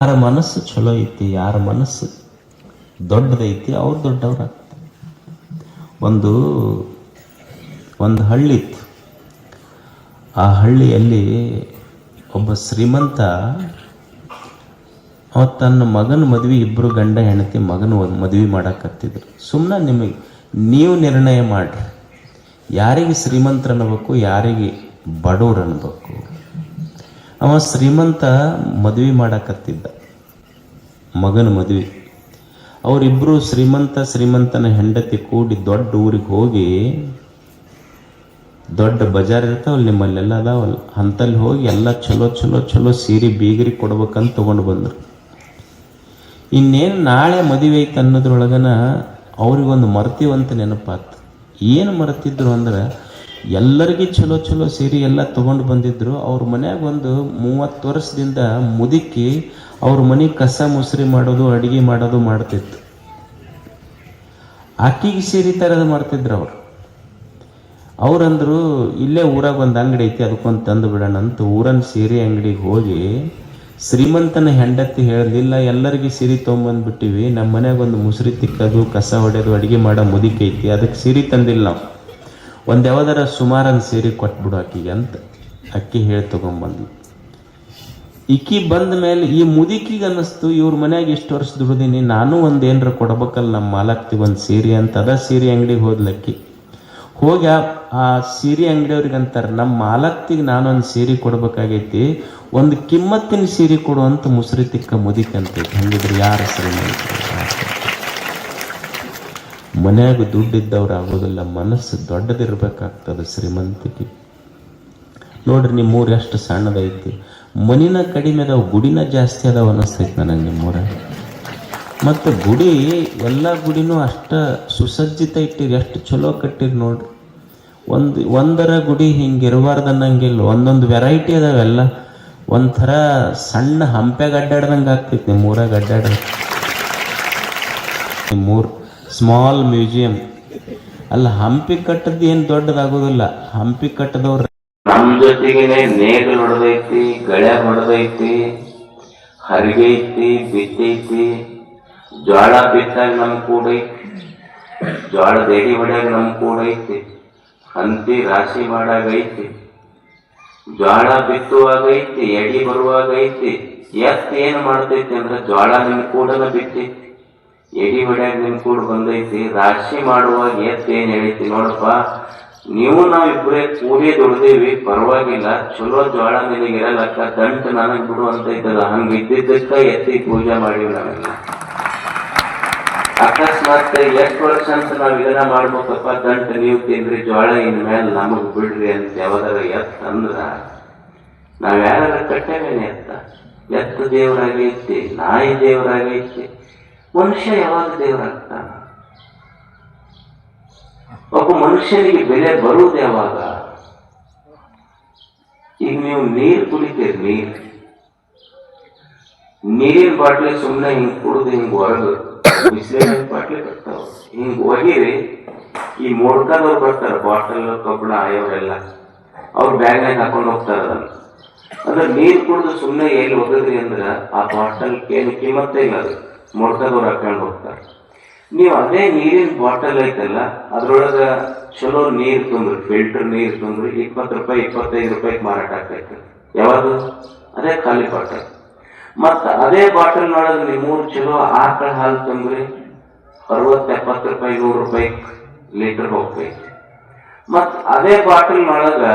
ಯಾರ ಮನಸ್ಸು ಚಲೋ ಐತಿ, ಯಾರ ಮನಸ್ಸು ದೊಡ್ಡದೈತಿ ಅವ್ರು ದೊಡ್ಡವ್ರಾಗ್ತಾರೆ. ಒಂದು ಹಳ್ಳಿ ಇತ್ತು. ಆ ಹಳ್ಳಿಯಲ್ಲಿ ಒಬ್ಬ ಶ್ರೀಮಂತ ತನ್ನ ಮಗನ ಮದುವೆ, ಇಬ್ಬರು ಗಂಡ ಹೆಂಡತಿ ಮಗನ ಮದುವೆ ಮಾಡಕತ್ತಿದ್ರು. ಸುಮ್ಮನೆ ನೀವು ನಿರ್ಣಯ ಮಾಡ್ರಿ, ಯಾರಿಗೆ ಶ್ರೀಮಂತರ ಅನ್ಬೇಕು, ಯಾರಿಗೆ ಬಡವ್ರು ಅನ್ಬೇಕು. ಅವ ಶ್ರೀಮಂತ ಮದುವೆ ಮಾಡಕತ್ತಿದ್ದ, ಮಗನ ಮದುವೆ. ಅವರಿಬ್ಬರು ಶ್ರೀಮಂತನ ಹೆಂಡತಿ ಕೂಡಿ ದೊಡ್ಡ ಊರಿಗೆ ಹೋಗಿ, ದೊಡ್ಡ ಬಜಾರ್ ಇರ್ತಾವಲ್ಲ ನಿಮ್ಮಲ್ಲೆಲ್ಲ ಅದಾವಲ್ಲ, ಅಂತಲ್ಲಿ ಹೋಗಿ ಎಲ್ಲ ಚಲೋ ಚಲೋ ಚಲೋ ಸೀರೆ ಬೀಗರಿ ಕೊಡ್ಬೇಕಂತ ತೊಗೊಂಡು ಬಂದರು. ಇನ್ನೇನು ನಾಳೆ ಮದುವೆ ಐತೆ ಅನ್ನೋದ್ರೊಳಗನ ಅವ್ರಿಗೊಂದು ಮರ್ತೀವಂತ ನೆನಪಾತು. ಏನು ಮರ್ತಿದ್ರು ಅಂದ್ರೆ, ಎಲ್ಲರಿಗೂ ಚಲೋ ಚಲೋ ಸೀರೆ ಎಲ್ಲ ತೊಗೊಂಡು ಬಂದಿದ್ರು. ಅವ್ರ ಮನ್ಯಾಗ ಒಂದು 30 ವರ್ಷದಿಂದ ಮುದುಕಿ ಅವ್ರ ಮನೆ ಕಸ ಮುಸ್ರಿ ಮಾಡೋದು, ಅಡುಗೆ ಮಾಡೋದು ಮಾಡ್ತಿತ್ತು. ಆಕಿಗೆ ಸೀರೆ ತರದು ಮಾಡ್ತಿದ್ರು ಅವ್ರಂದ್ರು, ಇಲ್ಲೇ ಊರಾಗ ಒಂದು ಅಂಗಡಿ ಐತಿ, ಅದಕ್ಕೊಂದು ತಂದು ಬಿಡೋಣ ಅಂತ ಊರನ್ನ ಸೀರೆ ಅಂಗಡಿಗೆ ಹೋಗಿ, ಶ್ರೀಮಂತನ ಹೆಂಡತಿ ಹೇಳಲಿಲ್ಲ, ಎಲ್ಲರಿಗೂ ಸೀರೆ ತೊಗೊಂಬಂದ್ಬಿಟ್ಟಿವಿ, ನಮ್ಮ ಮನ್ಯಾಗ ಒಂದು ಮುಸ್ರಿ ತಿಕ್ಕೋದು, ಕಸ ಹೊಡೆಯೋದು, ಅಡುಗೆ ಮಾಡೋ ಮುದುಕಿ ಐತಿ, ಅದಕ್ಕೆ ಸೀರೆ ತಂದಿಲ್ಲ ನಾವು, ಒಂದು ಯಾವ್ದಾರ ಸುಮಾರನ್ನು ಸೀರೆ ಕೊಟ್ಬಿಡು ಆಕಿಗೆ ಅಂತ ಅಕ್ಕಿ ಹೇಳಿ ತೊಗೊಂಬಂದ್ಲು. ಇಕ್ಕಿ ಬಂದ ಮೇಲೆ ಈ ಮುದುಕಿಗೆ ಅನ್ನಿಸ್ತು, ಇವ್ರ ಮನ್ಯಾಗ ಇಷ್ಟು ವರ್ಷ ದುಡ್ದೀನಿ, ನಾನು ಒಂದು ಏನರ ಕೊಡ್ಬೇಕಲ್ಲ ನಮ್ಮ ಮಾಲಕ್ತಿಗೆ ಒಂದು ಸೀರೆ ಅಂತ. ಅದ ಸೀರೆ ಅಂಗಡಿಗೆ ಹೋದ್ಲಕ್ಕಿ. ಹೋಗಿ ಆ ಸೀರೆ ಅಂಗಡಿಯವ್ರಿಗೆ ಅಂತಾರೆ, ನಮ್ಮ ಮಾಲಕ್ತಿಗೆ ನಾನೊಂದು ಸೀರೆ ಕೊಡ್ಬೇಕಾಗೈತಿ, ಒಂದು ಕಿಮ್ಮತ್ತಿನ ಸೀರೆ ಕೊಡುವಂತ ಮುಸ್ರಿ ತಿಕ್ಕ ಮುದುಕಿ ಅಂತೈತಿ. ಹಂಗಿದ್ರೆ ಯಾರ ಶ್ರೀಮಂತ? ಮನ್ಯಾಗ ದುಡ್ಡಿದ್ದವ್ರು ಆಗೋದಿಲ್ಲ, ಮನಸ್ಸು ದೊಡ್ಡದಿರ್ಬೇಕಾಗ್ತದೆ ಶ್ರೀಮಂತಿಕೆ. ನೋಡ್ರಿ, ನಿಮ್ಮೂರು ಎಷ್ಟು ಸಣ್ಣದೈತಿ, ಮನಿನ ಕಡಿಮೆ ಅದಾವ, ಗುಡಿನ ಜಾಸ್ತಿ ಅದಾವ ಅನ್ನಿಸ್ತೈತಿ ನನಗೆ ನಿಮ್ಮೂರ. ಮತ್ತು ಗುಡಿ, ಎಲ್ಲ ಗುಡಿನೂ ಅಷ್ಟ ಸುಸಜ್ಜಿತ ಇಟ್ಟಿರಿ, ಎಷ್ಟು ಚಲೋ ಕಟ್ಟಿರಿ ನೋಡ್ರಿ. ಒಂದರ ಗುಡಿ ಹಿಂಗಿರಬಾರ್ದನ್ನಂಗಿಲ್ಲ, ಒಂದೊಂದು ವೆರೈಟಿ ಅದಾವೆಲ್ಲ. ಒಂಥರ ಸಣ್ಣ ಹಂಪ್ಯಾಗ ಅಡ್ಡಾಡ್ದಂಗೆ ಆಗ್ತೈತಿ ನಿಮ್ಮೂರಾಗ ಅಡ್ಡಾಡ. ನಿಮ್ಮೂರು ಸ್ಮಾಲ್ ಮ್ಯೂಸಿಯಂ ಅಲ್ಲ. ಹಂಪಿ ಕಟ್ಟದ್ದು ಏನು ದೊಡ್ಡದಾಗೋದಿಲ್ಲ. ಹಂಪಿ ಕಟ್ಟದವ್ರು ನಮ್ಮ ಜೊತೆಗೇನೆ ನೇಗಿಲು ಹೊಡೆದೈತಿ, ಗಳೆ ಹೊಡೆದೈತಿ, ಹರಿಗೆ ಐತಿ, ಬಿತ್ತೈತಿ, ಜೋಳ ಬಿತ್ತಾಗ ನಮ್ ಕೂಡೈತಿ, ಜೋಳದ ಎಡಿ ಹೊಡ್ಯಾಗ ನಮ್ ಕೂಡೈತಿ, ಹಂತಿ ರಾಶಿ ಮಾಡಾಗೈತಿ, ಜೋಳ ಬಿತ್ತುವಾಗೈತಿ, ಎಡಿ ಬರುವಾಗೈತಿ. ಎತ್ತ ಏನು ಮಾಡ್ತೈತಿ ಅಂದ್ರೆ, ಜೋಳ ನಿನ್ ಕೂಡನ ಬಿತ್ತೈತಿ, ಎಡಿ ಹೊಡ್ಯಾಗ ನಿನ್ ಕೂಡ ಬಂದೈತಿ, ರಾಶಿ ಮಾಡುವಾಗ ಎತ್ತ ಏನ್ ಹೇಳೈತಿ, ನೋಡಪ್ಪ ನೀವು ನಾವಿಬ್ಬರೇ ಕೂಡಿ ದುಡ್ದೇವಿ, ಪರವಾಗಿಲ್ಲ, ಚಲೋ ಜೋಳ ನಿನಗಿರಲಕ್ಕ, ದಂಟು ನನಗ್ ಬಿಡು ಅಂತ ಇದ್ದಲ್ಲ. ಹಂಗ ಇದ್ದಿದ್ದಕ್ಕ ಎತ್ತಿ ಪೂಜೆ ಮಾಡಿವಿ ನಾವೆಲ್ಲ. ಅಕಸ್ಮಾತ್ ಎಷ್ಟು ವರ್ಷ ಅಂತ ನಾವ್ ಇದನ್ನ ಮಾಡ್ಬೇಕಪ್ಪ, ದಂಟು ನೀವು ತಿನ್ರಿ, ಜೋಳ ಇನ್ ಮೇಲೆ ನಮಗ್ ಬಿಡ್ರಿ ಅಂತ ಯಾವ್ದಾರ ಎತ್ತ ಅಂದ್ರ, ನಾವ್ ಯಾರ ಕಟ್ಟೇವೇನೆ ಎತ್ತ ದೇವರಾಗೈತಿ, ನಾಯಿ ದೇವರಾಗೈತಿ, ಮನುಷ್ಯ ಯಾವಾಗ ದೇವರಾಗ್ತಾನ? ಒಬ್ಬ ಮನುಷ್ಯನಿಗೆ ಬೆಲೆ ಬರುವುದು ಯಾವಾಗ? ಈಗ ನೀವು ನೀರು ಕುಡಿತೀರಿ, ನೀರಿನ ಬಾಟ್ಲಿ ಸುಮ್ಮನೆ ಹಿಂಗ್ ಕುಡಿದು ಹಿಂಗ್ ಹೊರಗು ಬಿಸಿಲಿನ ಬಾಟ್ಲಿ ಬರ್ತಾವ, ಹಿಂಗ್ ಒಗಿರಿ. ಈ ಮೋಡ್ಕದವ್ರು ಬರ್ತಾರ, ಬಾಟಲ್ ಕಬ್ಬಣ ಆಯವರೆಲ್ಲ, ಅವ್ರು ಬ್ಯಾಗ್ನಾಗ ಹಾಕೊಂಡು ಹೋಗ್ತಾರ ಅದನ್ನ. ಅಂದ್ರೆ ನೀರು ಕುಡಿದು ಸುಮ್ಮನೆ ಎಲ್ಲಿ ಒಗದ್ರಿ ಅಂದ್ರ ಆ ಬಾಟಲ್ ಏನು ಕಿಮ್ಮತ್ತೇ ಇಲ್ಲ, ಅದು ಮೋಡ್ಕದವ್ರು ಹಾಕೊಂಡು ಹೋಗ್ತಾರೆ. ನೀವು ಅದೇ ನೀರಿನ ಬಾಟಲ್ ಐತಲ್ಲ, ಅದ್ರೊಳಗ ಚಲೋ ನೀರು ತುಂಬ್ರಿ, ಫಿಲ್ಟರ್ ನೀರು ತುಂಬ್ರಿ, 20 ರೂಪಾಯಿ 25 ರೂಪಾಯಿಗೆ ಮಾರಾಟ ಆಗ್ತೈತೆ. ಯಾವುದು? ಅದೇ ಖಾಲಿ ಬಾಟಲ್. ಮತ್ತ ಅದೇ ಬಾಟಲ್ ನೋಡಿದ್ರೆ ನಿಮ್ಮೂರು ಚಲೋ ಆಕಳ ಹಾಲು ತುಂಬ್ರಿ, 60-70 ರೂಪಾಯಿ 100 ರೂಪಾಯಿ ಲೀಟರ್ ಹೋಗ್ತೈತಿ. ಮತ್ ಅದೇ ಬಾಟಲ್ ನೊಳಗ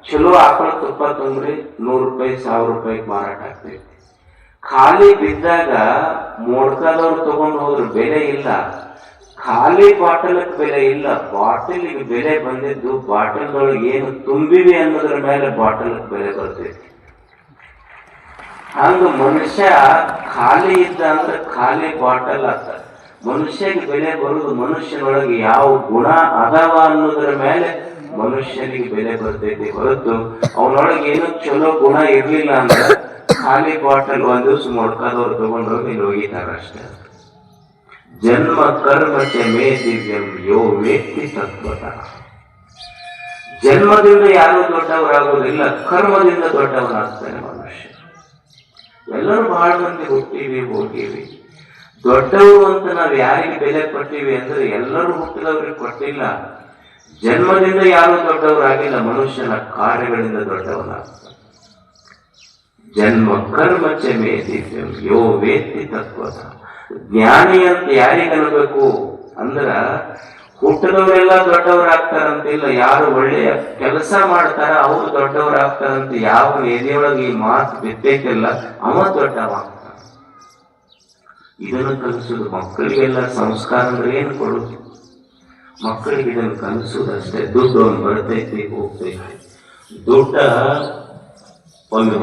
ಚಲೋ ಆಕಳ ತುಪ್ಪ ತುಂಬ್ರಿ, 100 ರೂಪಾಯಿ 1000 ರೂಪಾಯಿಗೆ ಮಾರಾಟ ಆಗ್ತೈತಿ. ಖಾಲಿ ಬಿದ್ದಾಗ ಮೋಡ್ಕದವ್ರು ತಗೊಂಡು ಹೋದ್ರು ಬೆಲೆ ಇಲ್ಲ, ಖಾಲಿ ಬಾಟಲ್ಗೆ ಬೆಲೆ ಇಲ್ಲ. ಬಾಟಲಿಗೆ ಬೆಲೆ ಬಂದಿದ್ದು ಬಾಟಲ್ದೊಳಗೆ ಏನು ತುಂಬಿವಿ ಅನ್ನೋದ್ರ ಮೇಲೆ ಬಾಟಲ್ಗೆ ಬೆಲೆ ಬರ್ತೈತಿ. ಹಂಗ ಮನುಷ್ಯ ಖಾಲಿ ಇದ್ದ ಅಂದ್ರೆ ಖಾಲಿ ಬಾಟಲ್ ಆತ. ಮನುಷ್ಯಗೆ ಬೆಲೆ ಬರುವುದು ಮನುಷ್ಯನೊಳಗೆ ಯಾವ ಗುಣ ಅದಾವ ಅನ್ನೋದ್ರ ಮೇಲೆ ಮನುಷ್ಯನಿಗೆ ಬೆಲೆ ಬರ್ತೈತಿ ಹೊರತು ಅವನೊಳಗೆ ಏನು ಚಲೋ ಗುಣ ಇರ್ಲಿಲ್ಲ ಅಂದ್ರೆ ಖಾಲಿ ಬಾಟಲ್ ಒಂದ್ ದಿವ್ಸ ಮೊಡ್ಕಾದವ್ರು ತಗೊಂಡೋಗಿ ಇಲ್ಲಿ ಹೋಗಿದ್ದಾರೆ ಅಷ್ಟೇ. ಜನ್ಮ ಕರ್ಮ ಚ ಮೇ ದಿವ್ಯಂ ಯೋ ವೇತ್ತಿ ತತ್ವತಃ. ಜನ್ಮದಿಂದ ಯಾರು ದೊಡ್ಡವರಾಗೋದಿಲ್ಲ, ಕರ್ಮದಿಂದ ದೊಡ್ಡವನಾಗ್ತಾನೆ ಮನುಷ್ಯ. ಎಲ್ಲರೂ ಬಹಳ ಮಂದಿ ಹುಟ್ಟಿವಿ ಹೋಗಿವಿ. ದೊಡ್ಡವರು ಅಂತ ನಾವು ಯಾರಿಗೆ ಬೆಲೆ ಕೊಟ್ಟಿವಿ ಅಂದ್ರೆ ಎಲ್ಲರೂ ಹುಟ್ಟಿದವ್ರಿಗೆ ಕೊಟ್ಟಿಲ್ಲ. ಜನ್ಮದಿಂದ ಯಾರು ದೊಡ್ಡವರಾಗಿಲ್ಲ, ಮನುಷ್ಯನ ಕಾರ್ಯಗಳಿಂದ ದೊಡ್ಡವನಾಗ್ತಾನೆ. ಜನ್ಮ ಕರ್ಮ ಚಮೆ ದಿವ್ಯಂ ಯೋ ವೇತ್ತಿ ತತ್ವದ. ಜ್ಞಾನಿ ಅಂತ ಯಾರಿಗನ್ಬೇಕು ಅಂದ್ರ ಹುಟ್ಟಿದವರೆಲ್ಲ ದೊಡ್ಡವರಾಗ್ತಾರಂತಿಲ್ಲ. ಯಾರು ಒಳ್ಳೆಯ ಕೆಲಸ ಮಾಡ್ತಾರ ಅವರು ದೊಡ್ಡವರಾಗ್ತಾರಂತ ಯಾವ ಎದೆಯೊಳಗೆ ಈ ಮಾತು ಬಿತ್ತೈತಿಲ್ಲ ಅವ ದೊಡ್ಡವಾಗ್ತಾನ. ಇದನ್ನು ಕಲಿಸೋದು ಮಕ್ಕಳಿಗೆಲ್ಲ. ಸಂಸ್ಕಾರ ಅಂದ್ರೆ ಏನು ಕೊಡುದು? ಮಕ್ಕಳಿಗೆ ಇದನ್ನು ಕಲಿಸೋದಷ್ಟೇ. ದುಡ್ಡು ಒಂದು ಬರ್ತೈತಿ ಹೋಗ್ತೈತಿ. ದುಡ್ಡ ಒಂದು